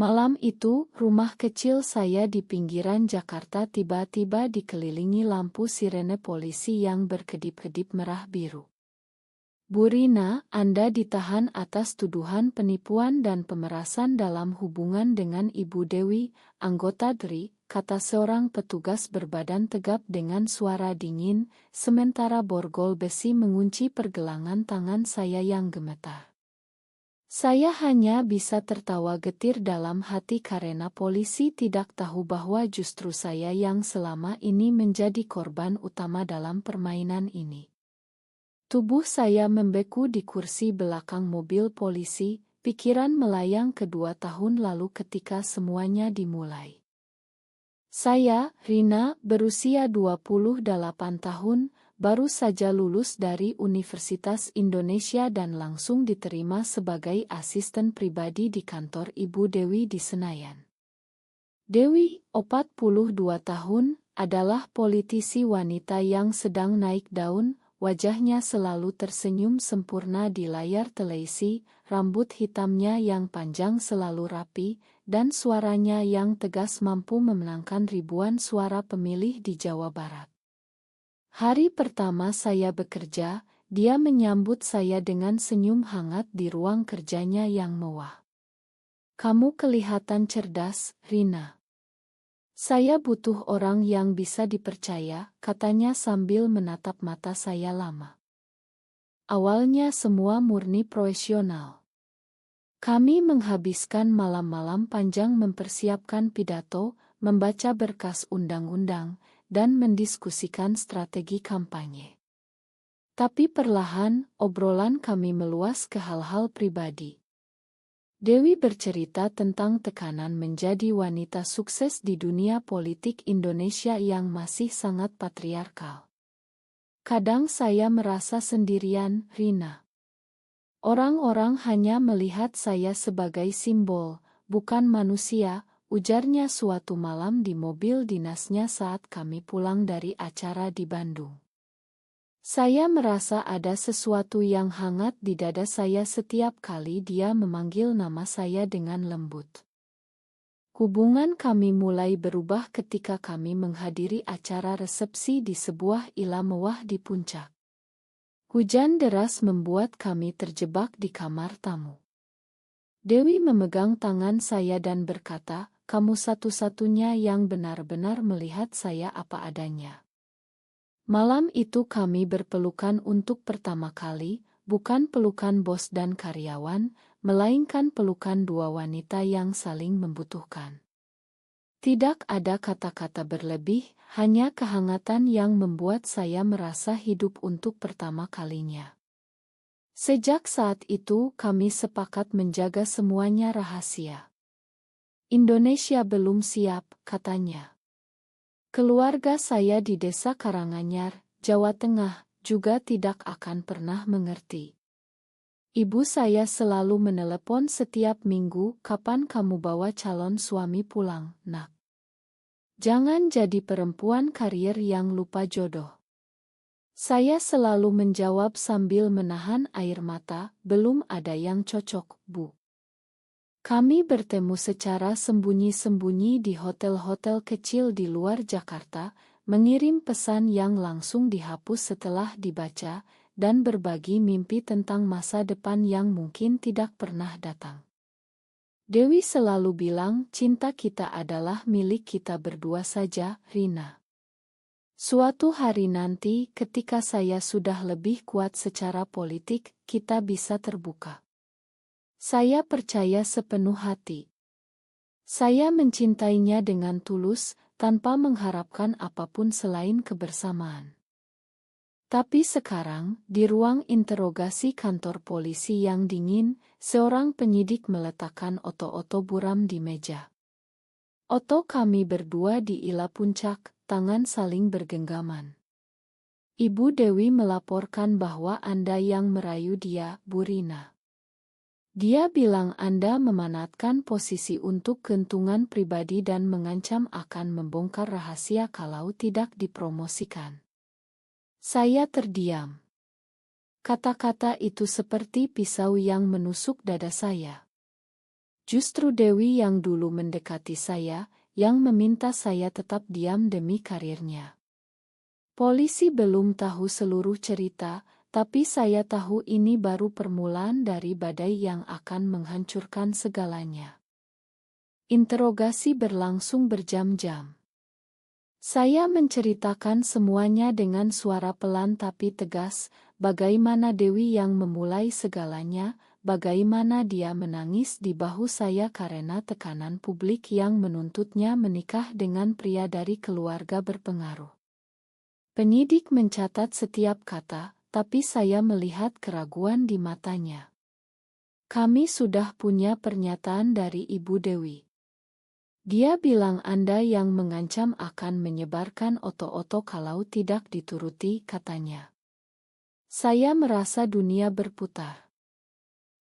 Malam itu, rumah kecil saya di pinggiran Jakarta tiba-tiba dikelilingi lampu sirene polisi yang berkedip-kedip merah biru. Bu Rina, Anda ditahan atas tuduhan penipuan dan pemerasan dalam hubungan dengan Ibu Dewi, anggota DRI, kata seorang petugas berbadan tegap dengan suara dingin, sementara borgol besi mengunci pergelangan tangan saya yang gemetar. Saya hanya bisa tertawa getir dalam hati karena polisi tidak tahu bahwa justru saya yang selama ini menjadi korban utama dalam permainan ini. Tubuh saya membeku di kursi belakang mobil polisi, pikiran melayang ke 2 tahun lalu ketika semuanya dimulai. Saya, Rina, berusia 28 tahun, baru saja lulus dari Universitas Indonesia dan langsung diterima sebagai asisten pribadi di kantor Ibu Dewi di Senayan. Dewi, 42 tahun, adalah politisi wanita yang sedang naik daun. Wajahnya selalu tersenyum sempurna di layar televisi, rambut hitamnya yang panjang selalu rapi, dan suaranya yang tegas mampu memenangkan ribuan suara pemilih di Jawa Barat. Hari pertama saya bekerja, dia menyambut saya dengan senyum hangat di ruang kerjanya yang mewah. "Kamu kelihatan cerdas, Rina. Saya butuh orang yang bisa dipercaya," katanya sambil menatap mata saya lama. Awalnya semua murni profesional. Kami menghabiskan malam-malam panjang mempersiapkan pidato, membaca berkas undang-undang, dan mendiskusikan strategi kampanye. Tapi perlahan, obrolan kami meluas ke hal-hal pribadi. Dewi bercerita tentang tekanan menjadi wanita sukses di dunia politik Indonesia yang masih sangat patriarkal. "Kadang saya merasa sendirian, Rina. Orang-orang hanya melihat saya sebagai simbol, bukan manusia," ujarnya suatu malam di mobil dinasnya saat kami pulang dari acara di Bandung. Saya merasa ada sesuatu yang hangat di dada saya setiap kali dia memanggil nama saya dengan lembut. Hubungan kami mulai berubah ketika kami menghadiri acara resepsi di sebuah villa mewah di Puncak. Hujan deras membuat kami terjebak di kamar tamu. Dewi memegang tangan saya dan berkata, "Kamu satu-satunya yang benar-benar melihat saya apa adanya." Malam itu kami berpelukan untuk pertama kali, bukan pelukan bos dan karyawan, melainkan pelukan dua wanita yang saling membutuhkan. Tidak ada kata-kata berlebih, hanya kehangatan yang membuat saya merasa hidup untuk pertama kalinya. Sejak saat itu kami sepakat menjaga semuanya rahasia. "Indonesia belum siap," katanya. "Keluarga saya di Desa Karanganyar, Jawa Tengah, juga tidak akan pernah mengerti. Ibu saya selalu menelepon setiap minggu, 'Kapan kamu bawa calon suami pulang, nak? Jangan jadi perempuan karier yang lupa jodoh.' Saya selalu menjawab sambil menahan air mata, 'Belum ada yang cocok, Bu.' Kami bertemu secara sembunyi-sembunyi di hotel-hotel kecil di luar Jakarta, mengirim pesan yang langsung dihapus setelah dibaca, dan berbagi mimpi tentang masa depan yang mungkin tidak pernah datang. Dewi selalu bilang, cinta kita adalah milik kita berdua saja, Rina. Suatu hari nanti, ketika saya sudah lebih kuat secara politik, kita bisa terbuka. Saya percaya sepenuh hati. Saya mencintainya dengan tulus, tanpa mengharapkan apapun selain kebersamaan. Tapi sekarang, di ruang interogasi kantor polisi yang dingin, seorang penyidik meletakkan oto-oto buram di meja. Oto kami berdua di Ila Puncak, tangan saling bergenggaman. "Ibu Dewi melaporkan bahwa Anda yang merayu dia, Bu Rina. Dia bilang Anda memanfaatkan posisi untuk keuntungan pribadi dan mengancam akan membongkar rahasia kalau tidak dipromosikan." Saya terdiam. Kata-kata itu seperti pisau yang menusuk dada saya. Justru Dewi yang dulu mendekati saya, yang meminta saya tetap diam demi karirnya. Polisi belum tahu seluruh cerita, tapi saya tahu ini baru permulaan dari badai yang akan menghancurkan segalanya. Interogasi berlangsung berjam-jam. Saya menceritakan semuanya dengan suara pelan tapi tegas, bagaimana Dewi yang memulai segalanya, bagaimana dia menangis di bahu saya karena tekanan publik yang menuntutnya menikah dengan pria dari keluarga berpengaruh. Penyidik mencatat setiap kata, tapi saya melihat keraguan di matanya. Kami sudah punya pernyataan dari Ibu Dewi. Dia bilang Anda yang mengancam akan menyebarkan oto-oto kalau tidak dituruti, katanya. Saya merasa dunia berputar.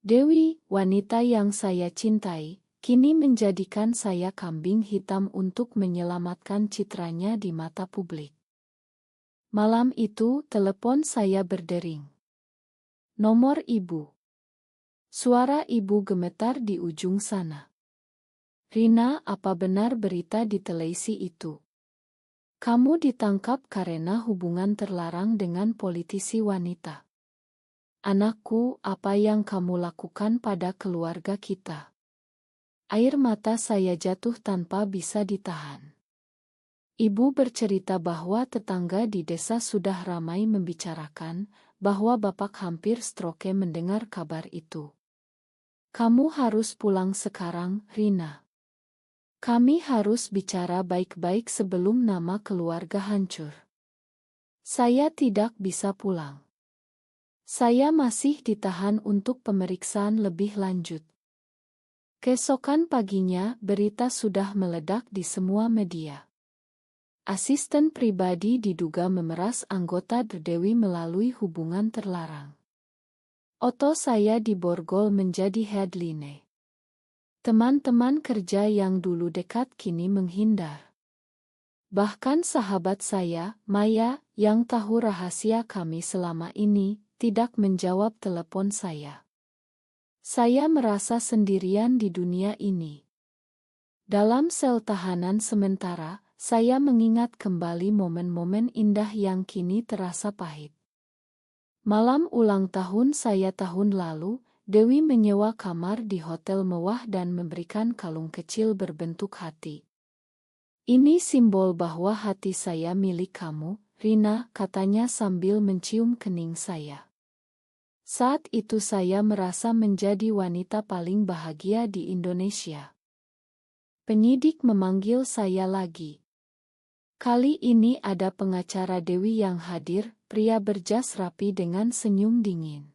Dewi, wanita yang saya cintai, kini menjadikan saya kambing hitam untuk menyelamatkan citranya di mata publik. Malam itu, telepon saya berdering. Nomor ibu. Suara ibu gemetar di ujung sana. Rina, apa benar berita di televisi itu? Kamu ditangkap karena hubungan terlarang dengan politisi wanita. Anakku, apa yang kamu lakukan pada keluarga kita? Air mata saya jatuh tanpa bisa ditahan. Ibu bercerita bahwa tetangga di desa sudah ramai membicarakan bahwa bapak hampir stroke mendengar kabar itu. Kamu harus pulang sekarang, Rina. Kami harus bicara baik-baik sebelum nama keluarga hancur. Saya tidak bisa pulang. Saya masih ditahan untuk pemeriksaan lebih lanjut. Keesokan paginya, berita sudah meledak di semua media. Asisten pribadi diduga memeras anggota Dewi melalui hubungan terlarang. Oto saya diborgol menjadi headline. Teman-teman kerja yang dulu dekat kini menghindar. Bahkan sahabat saya, Maya, yang tahu rahasia kami selama ini, tidak menjawab telepon saya. Saya merasa sendirian di dunia ini. Dalam sel tahanan sementara, saya mengingat kembali momen-momen indah yang kini terasa pahit. Malam ulang tahun saya tahun lalu, Dewi menyewa kamar di hotel mewah dan memberikan kalung kecil berbentuk hati. Ini simbol bahwa hati saya milik kamu, Rina, katanya sambil mencium kening saya. Saat itu saya merasa menjadi wanita paling bahagia di Indonesia. Penyidik memanggil saya lagi. Kali ini ada pengacara Dewi yang hadir, pria berjas rapi dengan senyum dingin.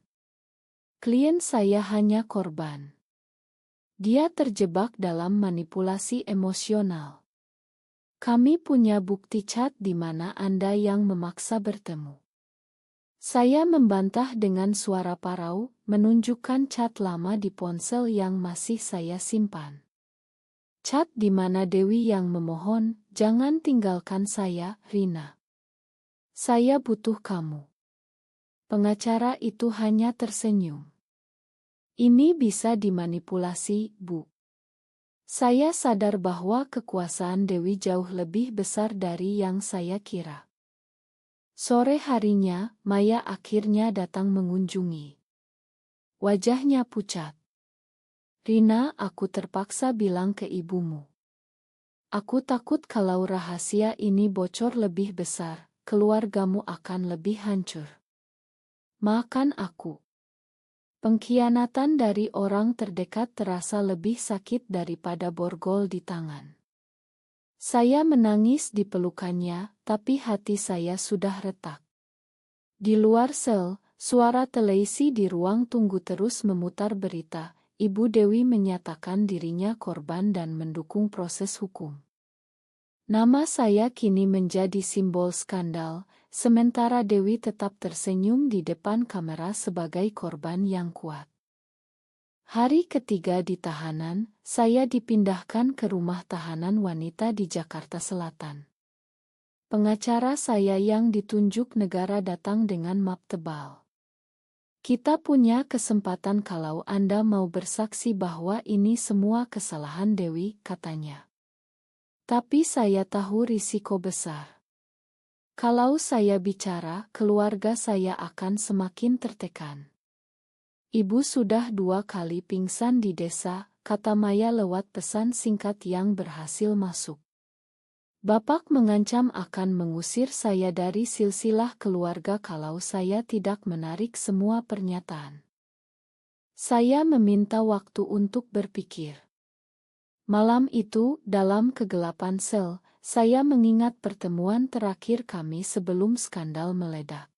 Klien saya hanya korban. Dia terjebak dalam manipulasi emosional. Kami punya bukti chat di mana Anda yang memaksa bertemu. Saya membantah dengan suara parau, menunjukkan chat lama di ponsel yang masih saya simpan. Chat di mana Dewi yang memohon, jangan tinggalkan saya, Rina. Saya butuh kamu. Pengacara itu hanya tersenyum. Ini bisa dimanipulasi, Bu. Saya sadar bahwa kekuasaan Dewi jauh lebih besar dari yang saya kira. Sore harinya, Maya akhirnya datang mengunjungi. Wajahnya pucat. Rina, aku terpaksa bilang ke ibumu. Aku takut kalau rahasia ini bocor lebih besar, keluargamu akan lebih hancur. Maafkan aku. Pengkhianatan dari orang terdekat terasa lebih sakit daripada borgol di tangan. Saya menangis di pelukannya, tapi hati saya sudah retak. Di luar sel, suara televisi di ruang tunggu terus memutar berita. Ibu Dewi menyatakan dirinya korban dan mendukung proses hukum. Nama saya kini menjadi simbol skandal, sementara Dewi tetap tersenyum di depan kamera sebagai korban yang kuat. Hari ketiga di tahanan, saya dipindahkan ke rumah tahanan wanita di Jakarta Selatan. Pengacara saya yang ditunjuk negara datang dengan map tebal. Kita punya kesempatan kalau Anda mau bersaksi bahwa ini semua kesalahan Dewi, katanya. Tapi saya tahu risiko besar. Kalau saya bicara, keluarga saya akan semakin tertekan. Ibu sudah 2 kali pingsan di desa, kata Maya lewat pesan singkat yang berhasil masuk. Bapak mengancam akan mengusir saya dari silsilah keluarga kalau saya tidak menarik semua pernyataan. Saya meminta waktu untuk berpikir. Malam itu, dalam kegelapan sel, saya mengingat pertemuan terakhir kami sebelum skandal meledak.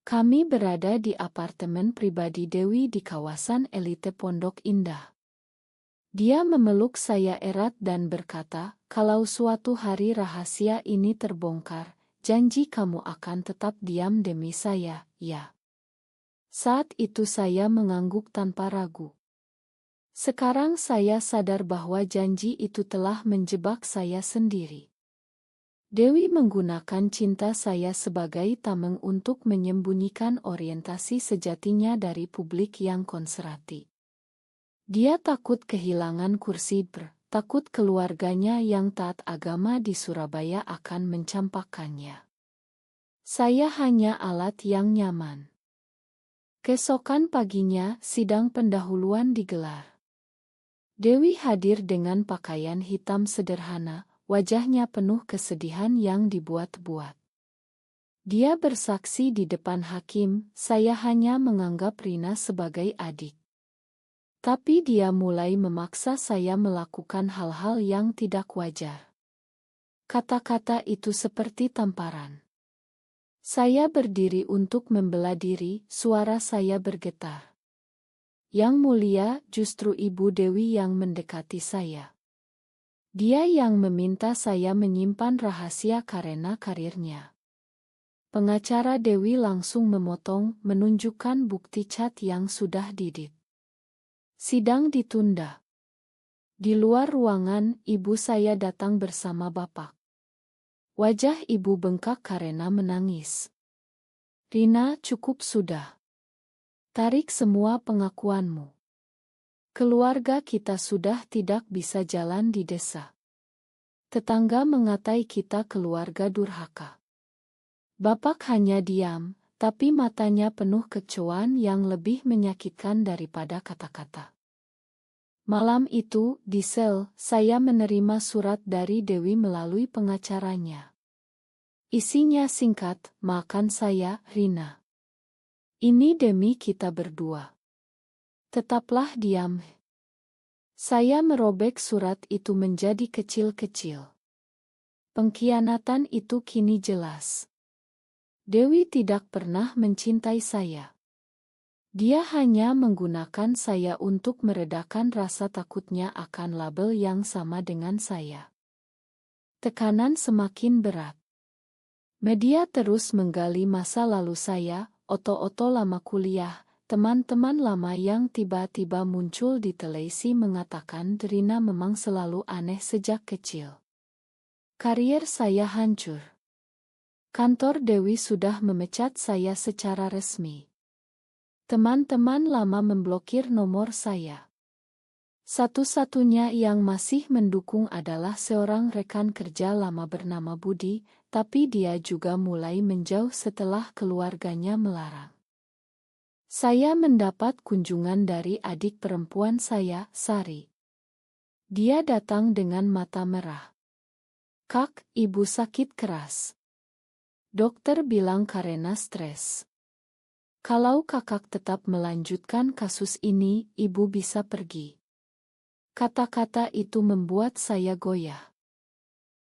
Kami berada di apartemen pribadi Dewi di kawasan elite Pondok Indah. Dia memeluk saya erat dan berkata, kalau suatu hari rahasia ini terbongkar, janji kamu akan tetap diam demi saya, ya. Saat itu saya mengangguk tanpa ragu. Sekarang saya sadar bahwa janji itu telah menjebak saya sendiri. Dewi menggunakan cinta saya sebagai tameng untuk menyembunyikan orientasi sejatinya dari publik yang konservatif. Dia takut kehilangan kursi takut keluarganya yang taat agama di Surabaya akan mencampakkannya. Saya hanya alat yang nyaman. Keesokan paginya, sidang pendahuluan digelar. Dewi hadir dengan pakaian hitam sederhana, wajahnya penuh kesedihan yang dibuat-buat. Dia bersaksi di depan hakim, saya hanya menganggap Rina sebagai adik. Tapi dia mulai memaksa saya melakukan hal-hal yang tidak wajar. Kata-kata itu seperti tamparan. Saya berdiri untuk membela diri, suara saya bergetar. Yang mulia, justru Ibu Dewi yang mendekati saya. Dia yang meminta saya menyimpan rahasia karena karirnya. Pengacara Dewi langsung memotong, menunjukkan bukti cat yang sudah didit. Sidang ditunda. Di luar ruangan, ibu saya datang bersama bapak. Wajah ibu bengkak karena menangis. Rina, cukup sudah. Tarik semua pengakuanmu. Keluarga kita sudah tidak bisa jalan di desa. Tetangga mengatai kita keluarga durhaka. Bapak hanya diam, tapi matanya penuh kecoaan yang lebih menyakitkan daripada kata-kata. Malam itu, di sel, saya menerima surat dari Dewi melalui pengacaranya. Isinya singkat, maafkan saya, Rina. Ini demi kita berdua. Tetaplah diam. Saya merobek surat itu menjadi kecil-kecil. Pengkhianatan itu kini jelas. Dewi tidak pernah mencintai saya. Dia hanya menggunakan saya untuk meredakan rasa takutnya akan label yang sama dengan saya. Tekanan semakin berat. Media terus menggali masa lalu saya, oto-oto lama kuliah, teman-teman lama yang tiba-tiba muncul di televisi mengatakan Rina memang selalu aneh sejak kecil. Karier saya hancur. Kantor Dewi sudah memecat saya secara resmi. Teman-teman lama memblokir nomor saya. Satu-satunya yang masih mendukung adalah seorang rekan kerja lama bernama Budi, tapi dia juga mulai menjauh setelah keluarganya melarang. Saya mendapat kunjungan dari adik perempuan saya, Sari. Dia datang dengan mata merah. Kak, ibu sakit keras. Dokter bilang karena stres. Kalau kakak tetap melanjutkan kasus ini, ibu bisa pergi. Kata-kata itu membuat saya goyah.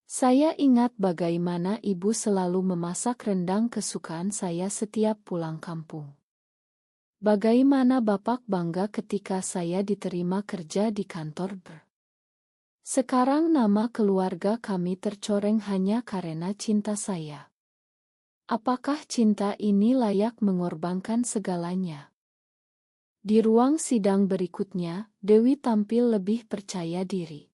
Saya ingat bagaimana ibu selalu memasak rendang kesukaan saya setiap pulang kampung. Bagaimana bapak bangga ketika saya diterima kerja di kantor BR. Sekarang nama keluarga kami tercoreng hanya karena cinta saya. Apakah cinta ini layak mengorbankan segalanya? Di ruang sidang berikutnya, Dewi tampil lebih percaya diri.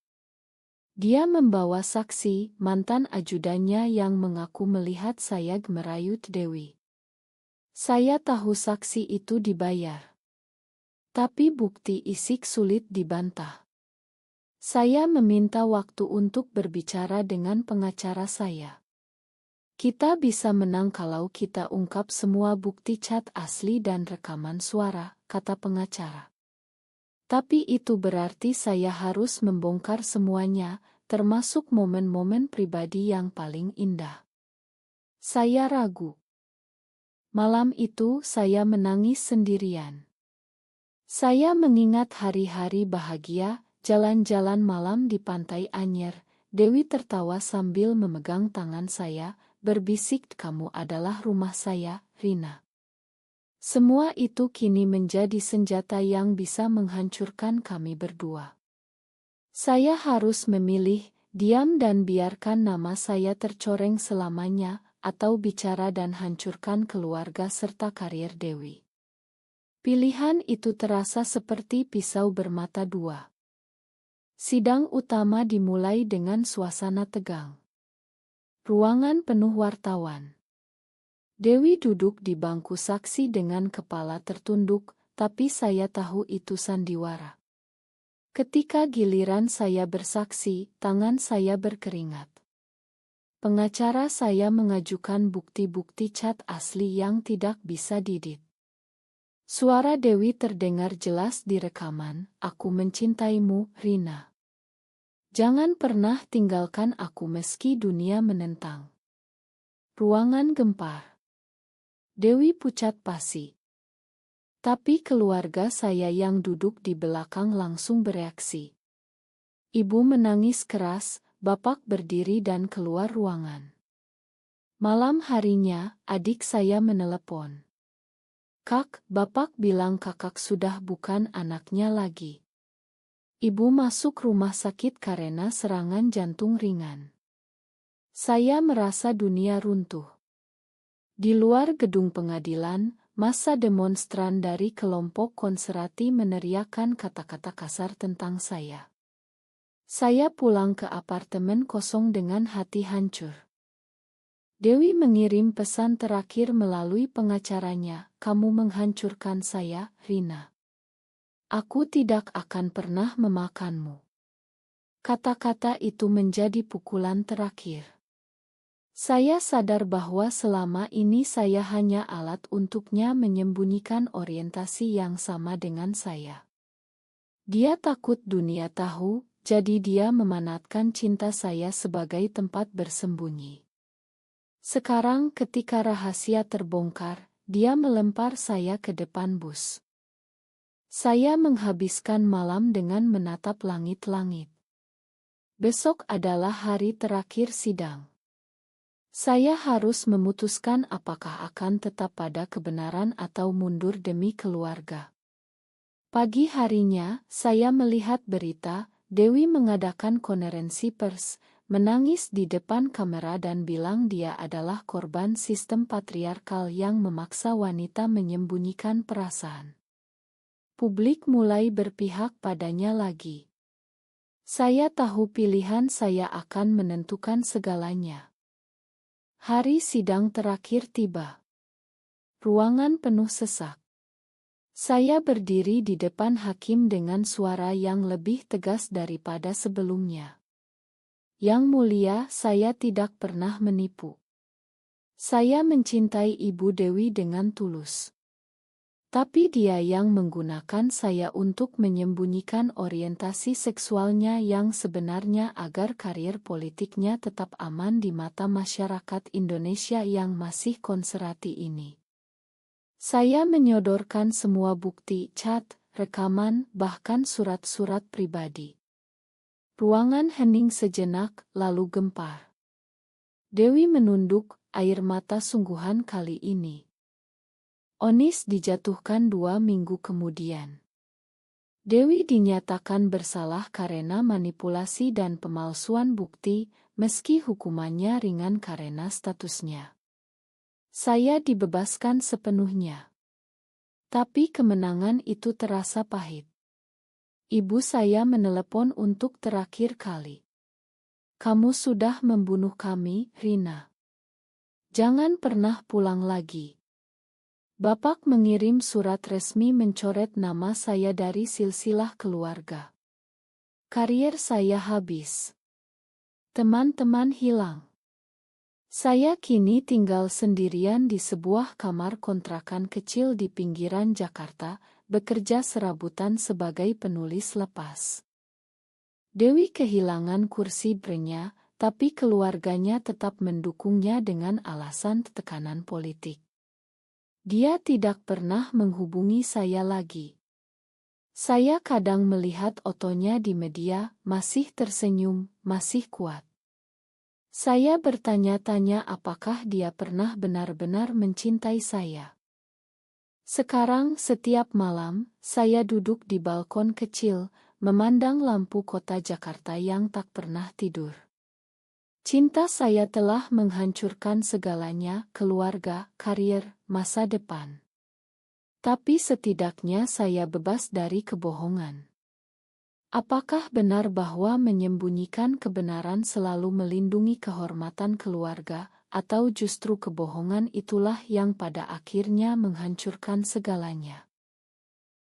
Dia membawa saksi, mantan ajudannya yang mengaku melihat saya merayut Dewi. Saya tahu saksi itu dibayar. Tapi bukti isik sulit dibantah. Saya meminta waktu untuk berbicara dengan pengacara saya. Kita bisa menang kalau kita ungkap semua bukti chat asli dan rekaman suara, kata pengacara. Tapi itu berarti saya harus membongkar semuanya, termasuk momen-momen pribadi yang paling indah. Saya ragu. Malam itu saya menangis sendirian. Saya mengingat hari-hari bahagia, jalan-jalan malam di pantai Anyer. Dewi tertawa sambil memegang tangan saya, berbisik, "Kamu adalah rumah saya, Rina." Semua itu kini menjadi senjata yang bisa menghancurkan kami berdua. Saya harus memilih, diam dan biarkan nama saya tercoreng selamanya, atau bicara dan hancurkan keluarga serta karir Dewi. Pilihan itu terasa seperti pisau bermata dua. Sidang utama dimulai dengan suasana tegang. Ruangan penuh wartawan. Dewi duduk di bangku saksi dengan kepala tertunduk, tapi saya tahu itu sandiwara. Ketika giliran saya bersaksi, tangan saya berkeringat. Pengacara saya mengajukan bukti-bukti chat asli yang tidak bisa didit. Suara Dewi terdengar jelas di rekaman, "Aku mencintaimu, Rina. Jangan pernah tinggalkan aku meski dunia menentang." Ruangan gempar. Dewi pucat pasi. Tapi keluarga saya yang duduk di belakang langsung bereaksi. Ibu menangis keras, bapak berdiri dan keluar ruangan. Malam harinya, adik saya menelepon. "Kak, bapak bilang kakak sudah bukan anaknya lagi." Ibu masuk rumah sakit karena serangan jantung ringan. Saya merasa dunia runtuh. Di luar gedung pengadilan, massa demonstran dari kelompok konservatif meneriakkan kata-kata kasar tentang saya. Saya pulang ke apartemen kosong dengan hati hancur. Dewi mengirim pesan terakhir melalui pengacaranya, "Kamu menghancurkan saya, Rina. Aku tidak akan pernah memakanmu." Kata-kata itu menjadi pukulan terakhir. Saya sadar bahwa selama ini saya hanya alat untuknya menyembunyikan orientasi yang sama dengan saya. Dia takut dunia tahu, jadi dia memanatkan cinta saya sebagai tempat bersembunyi. Sekarang ketika rahasia terbongkar, dia melempar saya ke depan bus. Saya menghabiskan malam dengan menatap langit-langit. Besok adalah hari terakhir sidang. Saya harus memutuskan apakah akan tetap pada kebenaran atau mundur demi keluarga. Pagi harinya, saya melihat berita, Dewi mengadakan konferensi pers, menangis di depan kamera dan bilang dia adalah korban sistem patriarkal yang memaksa wanita menyembunyikan perasaan. Publik mulai berpihak padanya lagi. Saya tahu pilihan saya akan menentukan segalanya. Hari sidang terakhir tiba. Ruangan penuh sesak. Saya berdiri di depan hakim dengan suara yang lebih tegas daripada sebelumnya. "Yang mulia, saya tidak pernah menipu. Saya mencintai Ibu Dewi dengan tulus. Tapi dia yang menggunakan saya untuk menyembunyikan orientasi seksualnya yang sebenarnya agar karir politiknya tetap aman di mata masyarakat Indonesia yang masih konservatif ini. Saya menyodorkan semua bukti chat, rekaman, bahkan surat-surat pribadi." Ruangan hening sejenak, lalu gempar. Dewi menunduk, air mata sungguhan kali ini. Vonis dijatuhkan 2 minggu kemudian. Dewi dinyatakan bersalah karena manipulasi dan pemalsuan bukti, meski hukumannya ringan karena statusnya. Saya dibebaskan sepenuhnya. Tapi kemenangan itu terasa pahit. Ibu saya menelepon untuk terakhir kali. "Kamu sudah membunuh kami, Rina. Jangan pernah pulang lagi." Bapak mengirim surat resmi mencoret nama saya dari silsilah keluarga. Karier saya habis. Teman-teman hilang. Saya kini tinggal sendirian di sebuah kamar kontrakan kecil di pinggiran Jakarta, bekerja serabutan sebagai penulis lepas. Dewi kehilangan kursi brenya, tapi keluarganya tetap mendukungnya dengan alasan tekanan politik. Dia tidak pernah menghubungi saya lagi. Saya kadang melihat fotonya di media, masih tersenyum, masih kuat. Saya bertanya-tanya apakah dia pernah benar-benar mencintai saya. Sekarang setiap malam, saya duduk di balkon kecil, memandang lampu kota Jakarta yang tak pernah tidur. Cinta saya telah menghancurkan segalanya, keluarga, karier, masa depan. Tapi setidaknya saya bebas dari kebohongan. Apakah benar bahwa menyembunyikan kebenaran selalu melindungi kehormatan keluarga, atau justru kebohongan itulah yang pada akhirnya menghancurkan segalanya?